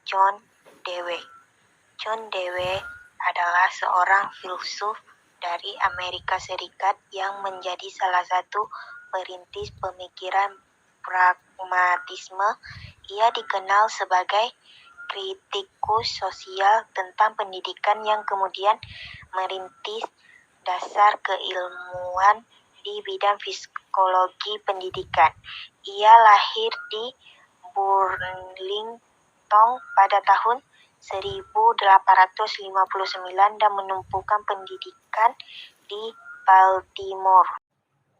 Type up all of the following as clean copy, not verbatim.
John Dewey. John Dewey adalah seorang filsuf dari Amerika Serikat yang menjadi salah satu perintis pemikiran pragmatisme. Ia dikenal sebagai kritikus sosial tentang pendidikan yang kemudian merintis dasar keilmuan di bidang psikologi pendidikan. Ia lahir di Burlington pada tahun 1859 dan menempuhkan pendidikan di Baltimore.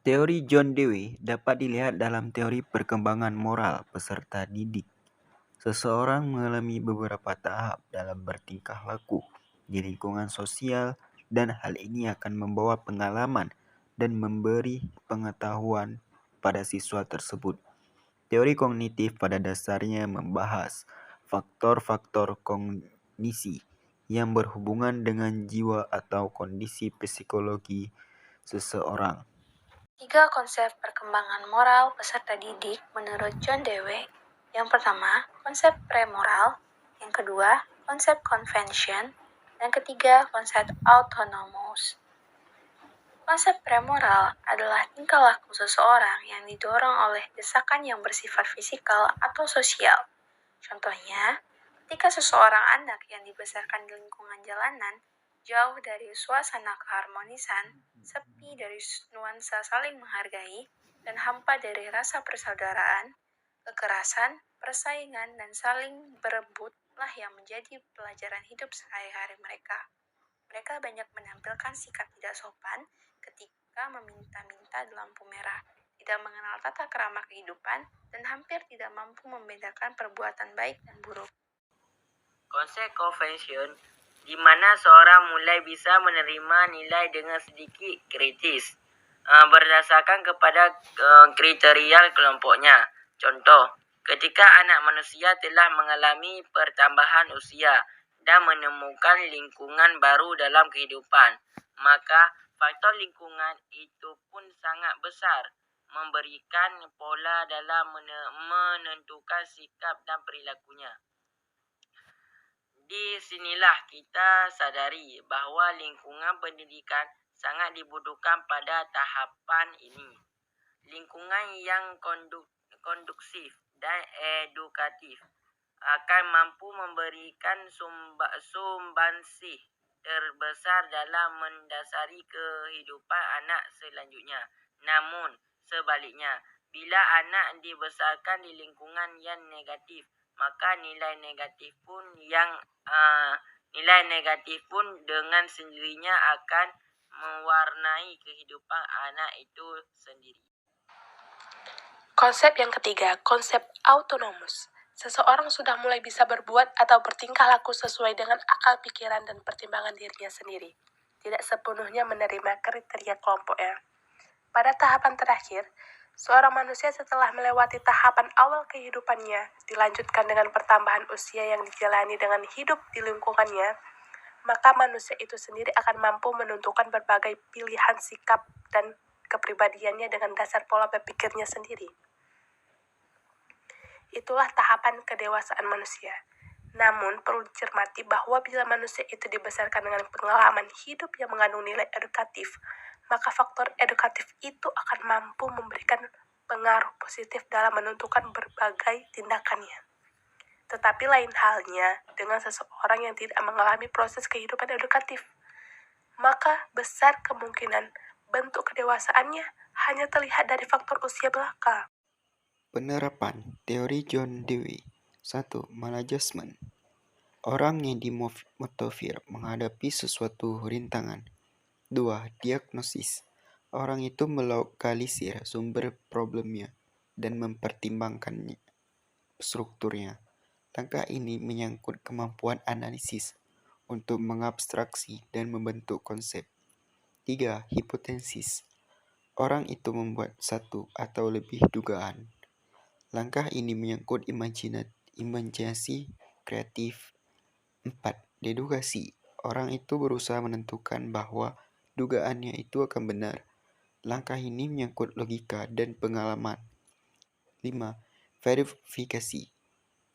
Teori John Dewey dapat dilihat dalam teori perkembangan moral peserta didik. Seseorang mengalami beberapa tahap dalam bertingkah laku di lingkungan sosial, dan hal ini akan membawa pengalaman dan memberi pengetahuan pada siswa tersebut. Teori kognitif pada dasarnya membahas faktor-faktor kognisi yang berhubungan dengan jiwa atau kondisi psikologi seseorang. 3 konsep perkembangan moral peserta didik menurut John Dewey. Yang pertama, konsep premoral. Yang kedua, konsep convention. Dan ketiga, konsep autonomous. Konsep premoral adalah tingkah laku seseorang yang didorong oleh desakan yang bersifat fisikal atau sosial. Contohnya, ketika seseorang anak yang dibesarkan di lingkungan jalanan, jauh dari suasana keharmonisan, sepi dari nuansa saling menghargai, dan hampa dari rasa persaudaraan, kekerasan, persaingan, dan saling berebutlah yang menjadi pelajaran hidup sehari-hari mereka. Mereka banyak menampilkan sikap tidak sopan ketika meminta-minta di lampu merah, tidak mengenal tata krama kehidupan, dan hampir tidak mampu membedakan perbuatan baik dan buruk. Konsep convention, di mana seorang mulai bisa menerima nilai dengan sedikit kritis, berdasarkan kepada kriteria kelompoknya. Contoh, ketika anak manusia telah mengalami pertambahan usia dan menemukan lingkungan baru dalam kehidupan, maka faktor lingkungan itu pun sangat besar, memberikan pola dalam menentukan sikap dan perilakunya. Di sinilah kita sadari bahawa lingkungan pendidikan sangat dibutuhkan pada tahapan ini. Lingkungan yang kondusif dan edukatif akan mampu memberikan sumbangsih terbesar dalam mendasari kehidupan anak selanjutnya. Namun, sebaliknya, bila anak dibesarkan di lingkungan yang negatif, maka nilai negatif pun dengan sendirinya akan mewarnai kehidupan anak itu sendiri. Konsep yang ketiga, konsep autonomous. Seseorang sudah mulai bisa berbuat atau bertingkah laku sesuai dengan akal pikiran dan pertimbangan dirinya sendiri, tidak sepenuhnya menerima kriteria kelompoknya. Pada tahapan terakhir, seorang manusia setelah melewati tahapan awal kehidupannya, dilanjutkan dengan pertambahan usia yang dijalani dengan hidup di lingkungannya, maka manusia itu sendiri akan mampu menentukan berbagai pilihan sikap dan kepribadiannya dengan dasar pola berpikirnya sendiri. Itulah tahapan kedewasaan manusia. Namun, perlu dicermati bahwa bila manusia itu dibesarkan dengan pengalaman hidup yang mengandung nilai edukatif, maka faktor edukatif itu akan mampu memberikan pengaruh positif dalam menentukan berbagai tindakannya. Tetapi lain halnya dengan seseorang yang tidak mengalami proses kehidupan edukatif. Maka besar kemungkinan bentuk kedewasaannya hanya terlihat dari faktor usia belaka. Penerapan teori John Dewey. 1. Maladjustment. Orang yang dimotivir menghadapi sesuatu rintangan. 2. Diagnosis. Orang itu melokalisir sumber problemnya dan mempertimbangkannya strukturnya. Langkah ini menyangkut kemampuan analisis untuk mengabstraksi dan membentuk konsep. 3. Hipotesis. Orang itu membuat satu atau lebih dugaan. Langkah ini menyangkut imajinasi kreatif. 4. Dedukasi. Orang itu berusaha menentukan bahwa dugaannya itu akan benar. Langkah ini menyangkut logika dan pengalaman. 5. Verifikasi.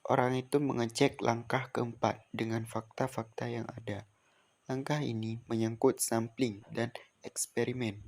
Orang itu mengecek langkah keempat dengan fakta-fakta yang ada. Langkah ini menyangkut sampling dan eksperimen.